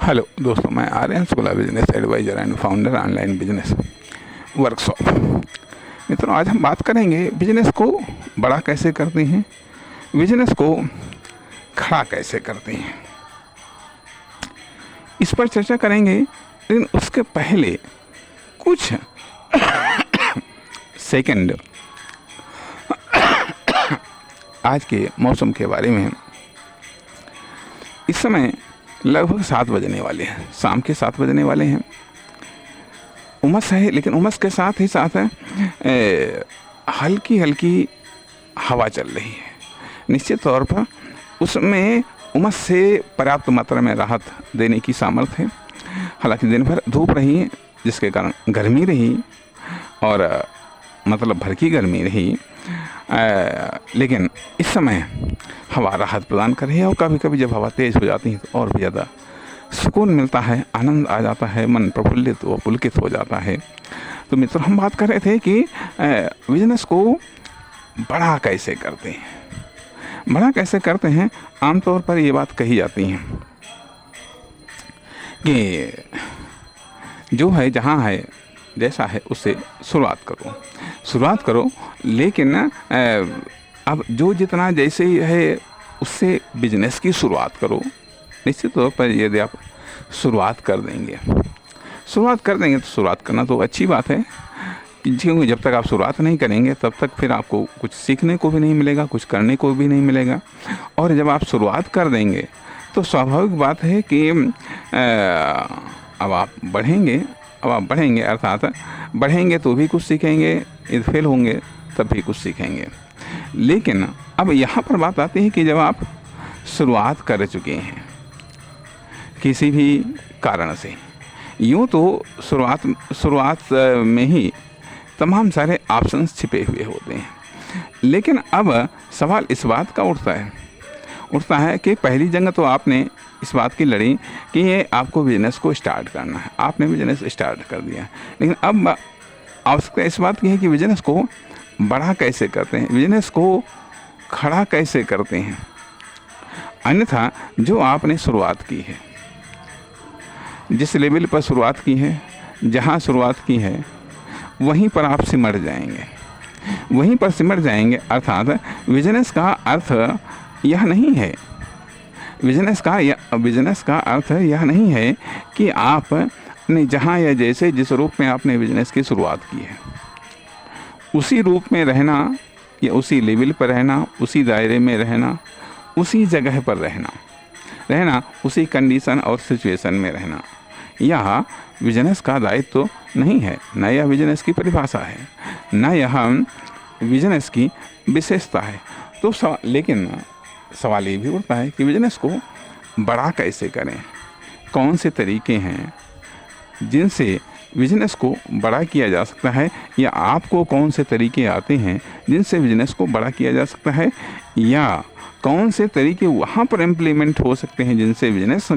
Hello दोस्तों, मैं Aryan Shukla, business advisor and founder online business workshop. मित्रों, आज हम बात करेंगे बिजनेस को बड़ा कैसे करते हैं, बिजनेस को खड़ा कैसे करते हैं, इस पर चर्चा करेंगे। लेकिन उसके पहले कुछ सेकंड आज के मौसम के बारे में। इस समय लगभग 7 बजने वाले हैं, शाम के 7 बजने वाले हैं। उमस है, लेकिन उमस के साथ ही साथ हल्की हल्की हवा चल रही है। निश्चित तौर पर उसमें उमस से पर्याप्त मात्रा में राहत देने की सामर्थ्य है। हालांकि दिन भर धूप रही, जिसके कारण गर्मी रही और मतलब भर की गर्मी रही, लेकिन इस समय हवा राहत प्रदान कर रही है। और कभी कभी जब हवा तेज़ हो जाती है तो और भी ज़्यादा सुकून मिलता है, आनंद आ जाता है, मन प्रफुल्लित व पुलकित हो जाता है। तो मित्रों, हम बात कर रहे थे कि बिजनेस को बड़ा कैसे करते हैं। बड़ा कैसे करते हैं, आमतौर पर ये बात कही जाती है कि जो है, जहाँ है, जैसा है उससे शुरुआत करो। लेकिन अब जो जितना जैसे ही है उससे बिजनेस की शुरुआत करो। निश्चित तौर पर यदि आप शुरुआत कर देंगे तो शुरुआत करना तो अच्छी बात है, क्योंकि जब तक आप शुरुआत नहीं करेंगे तब तक फिर आपको कुछ सीखने को भी नहीं मिलेगा, कुछ करने को भी नहीं मिलेगा। और जब आप शुरुआत कर देंगे तो स्वाभाविक बात है कि अब आप बढ़ेंगे, अर्थात बढ़ेंगे तो भी कुछ सीखेंगे, यदि फेल होंगे तब भी कुछ सीखेंगे। लेकिन अब यहाँ पर बात आती है कि जब आप शुरुआत कर चुके हैं किसी भी कारण से, यूँ तो शुरुआत में ही तमाम सारे ऑप्शंस छिपे हुए होते हैं। लेकिन अब सवाल इस बात का उठता है कि पहली जंग तो आपने इस बात की लड़ी कि ये आपको बिजनेस को स्टार्ट करना है, आपने बिजनेस स्टार्ट कर दिया। लेकिन अब आवश्यकता इस बात की है कि बिजनेस को बड़ा कैसे करते हैं, बिजनेस को खड़ा कैसे करते हैं। अन्यथा जो आपने शुरुआत की है, जिस लेवल पर शुरुआत की है, जहाँ शुरुआत की है, वहीं पर आप सिमट जाएंगे। अर्थात बिजनेस का अर्थ यह नहीं है, बिजनेस का अर्थ यह नहीं है कि आपने जहाँ या जैसे जिस रूप में आपने बिजनेस की शुरुआत की है उसी रूप में रहना, या उसी लेवल पर रहना, उसी दायरे में रहना, उसी जगह पर रहना, उसी कंडीशन और सिचुएशन में रहना। यह बिजनेस का दायित्व तो नहीं है, न यह बिजनेस की परिभाषा है, न यह बिजनेस की विशेषता है। तो लेकिन सवाल ये भी उठता है कि बिजनेस को बड़ा कैसे करें, कौन से तरीके हैं जिनसे बिजनेस को बड़ा किया जा सकता है, या आपको कौन से तरीके आते हैं जिनसे बिजनेस को बड़ा किया जा सकता है, या कौन से तरीके वहाँ पर इम्प्लीमेंट हो सकते हैं जिनसे बिजनेस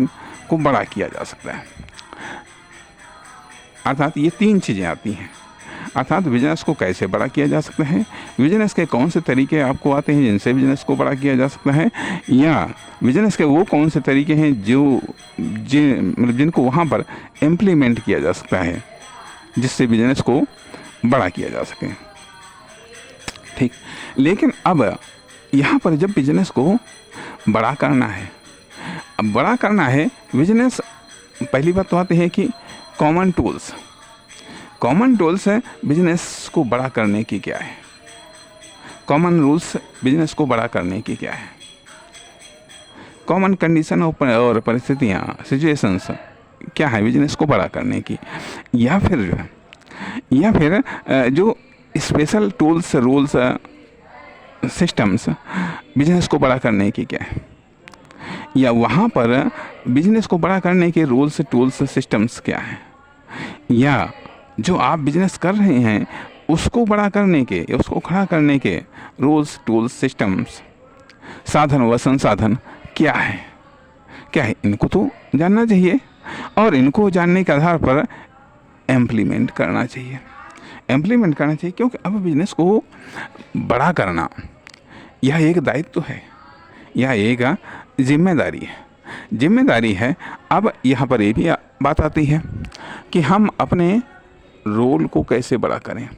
को बड़ा किया जा सकता है। अर्थात ये 3 चीज़ें आती हैं। अर्थात बिजनेस को कैसे बड़ा किया जा सकता है, बिजनेस के कौन से तरीके आपको आते हैं जिनसे बिजनेस को बड़ा किया जा सकता है, या बिजनेस के वो कौन से तरीके हैं जिनको वहाँ पर इम्प्लीमेंट किया जा सकता है जिससे बिजनेस को बड़ा किया जा सके। ठीक। लेकिन अब यहाँ पर जब बिजनेस को बड़ा करना है, बिजनेस, पहली बात तो आती है कि कॉमन टूल्स है बिजनेस को बड़ा करने की क्या है, कॉमन रूल्स बिजनेस को बड़ा करने की क्या है, कॉमन कंडीशन और परिस्थितियाँ, सिचुएशंस क्या है बिजनेस को बड़ा करने की, या फिर जो special tools, rules, systems business को बड़ा करने की क्या है, या वहाँ पर बिजनेस को बड़ा करने के रूल्स, टूल्स, सिस्टम्स क्या है, या जो आप बिजनेस कर रहे हैं उसको बड़ा करने के, उसको खड़ा करने के रूल्स, टूल्स, सिस्टम्स, साधन व संसाधन क्या है, इनको तो जानना चाहिए। और इनको जानने के आधार पर इम्प्लीमेंट करना चाहिए, क्योंकि अब बिजनेस को बड़ा करना यह एक दायित्व है, यह एक जिम्मेदारी है। जिम्मेदारी है। अब यहाँ पर ये भी बात आती है कि हम अपने रोल को कैसे बड़ा करें।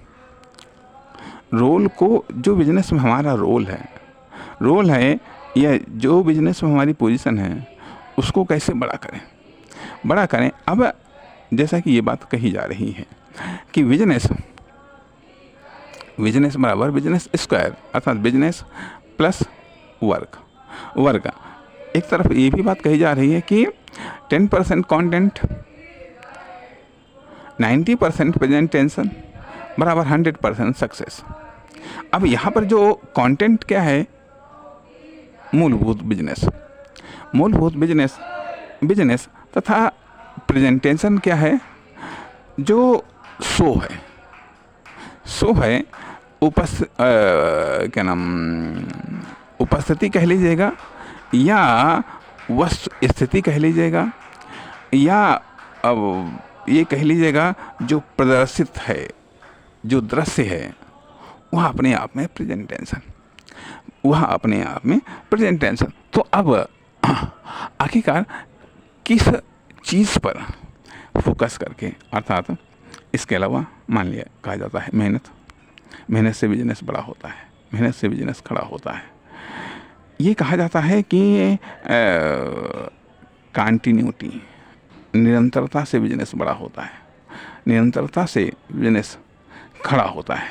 रोल को, जो बिजनेस में हमारा रोल है या जो बिजनेस में हमारी पोजीशन है, उसको कैसे बड़ा करें। अब जैसा कि ये बात कही जा रही है कि बिजनेस बराबर बिजनेस स्क्वायर, अर्थात बिजनेस प्लस वर्क। एक तरफ ये भी बात कही जा रही है कि 10% कंटेंट, 90% प्रेजेंटेशन बराबर 100% सक्सेस। अब यहाँ पर जो कंटेंट क्या है, मूलभूत बिजनेस तथा प्रेजेंटेशन क्या है, जो शो है उपस्थिति कह लीजिएगा या वस्तु स्थिति कह लीजिएगा, या अब ये कह लीजिएगा जो प्रदर्शित है, जो दृश्य है, वह अपने आप में प्रेजेंटेशन। तो अब आखिरकार किस चीज़ पर फोकस करके, अर्थात इसके अलावा मान लिया कहा जाता है मेहनत से बिजनेस बड़ा होता है, मेहनत से बिजनेस खड़ा होता है। ये कहा जाता है कि कंटिन्यूटी, निरंतरता से बिजनेस बड़ा होता है, निरंतरता से बिजनेस खड़ा होता है।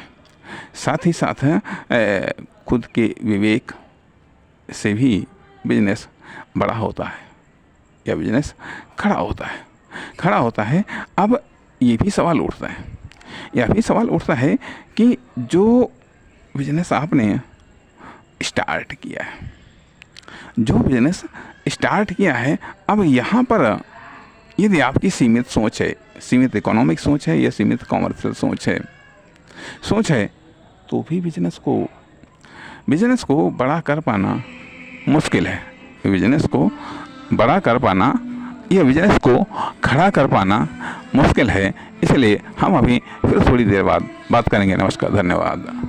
साथ ही साथ खुद के विवेक से भी बिजनेस बड़ा होता है या बिजनेस खड़ा होता है। अब ये भी सवाल उठता है कि जो बिजनेस आपने स्टार्ट किया है, अब यहाँ पर यदि आपकी सीमित सोच है, सीमित इकोनॉमिक सोच है या सीमित कॉमर्शियल सोच है, तो भी बिजनेस को बड़ा कर पाना मुश्किल है। बिजनेस को बड़ा कर पाना या बिजनेस को खड़ा कर पाना मुश्किल है। इसलिए हम अभी फिर थोड़ी देर बाद बात करेंगे। नमस्कार, धन्यवाद।